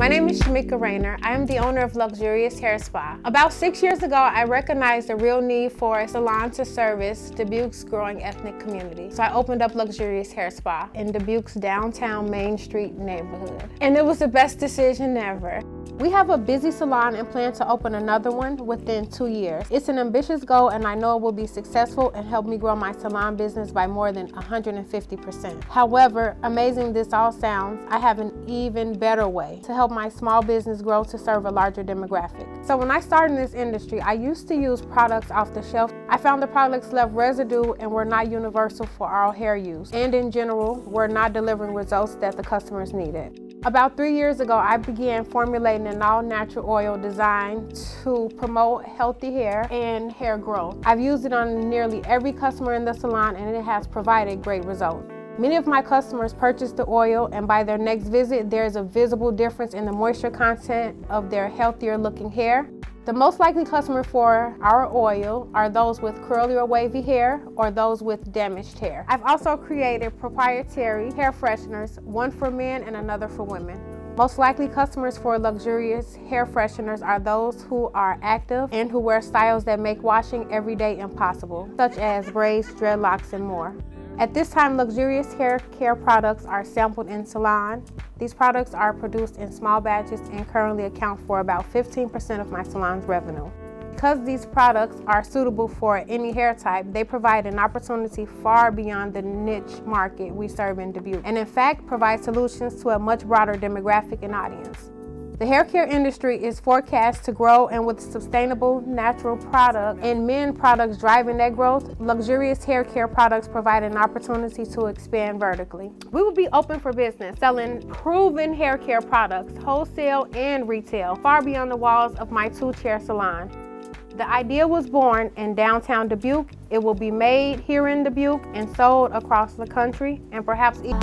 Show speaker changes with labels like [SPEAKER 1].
[SPEAKER 1] My name is Shamika Rayner. I am the owner of Luxurious Hair Spa. About 6 years ago, I recognized the real need for a salon to service Dubuque's growing ethnic community. So I opened up Luxurious Hair Spa in Dubuque's downtown Main Street neighborhood. And it was the best decision ever. We have a busy salon and plan to open another one within 2 years. It's an ambitious goal and I know it will be successful and help me grow my salon business by more than 150%. However, amazing this all sounds, I have an even better way to help my small business grow to serve a larger demographic. So when I started in this industry, I used to use products off the shelf. I found the products left residue and were not universal for all hair use, and in general, were not delivering results that the customers needed. About 3 years ago, I began formulating an all-natural oil designed to promote healthy hair and hair growth. I've used it on nearly every customer in the salon and it has provided great results. Many of my customers purchase the oil and by their next visit, there is a visible difference in the moisture content of their healthier looking hair. The most likely customer for our oil are those with curly or wavy hair or those with damaged hair. I've also created proprietary hair fresheners, one for men and another for women. Most likely customers for Luxurious hair fresheners are those who are active and who wear styles that make washing every day impossible, such as braids, dreadlocks, and more. At this time, Luxurious hair care products are sampled in salon. These products are produced in small batches and currently account for about 15% of my salon's revenue. Because these products are suitable for any hair type, they provide an opportunity far beyond the niche market we serve in Dubuque, and in fact provide solutions to a much broader demographic and audience. The hair care industry is forecast to grow, and with sustainable natural products and men products driving that growth, Luxurious hair care products provide an opportunity to expand vertically. We will be open for business, selling proven hair care products, wholesale and retail, far beyond the walls of my two-chair salon. The idea was born in downtown Dubuque. It will be made here in Dubuque and sold across the country and perhaps even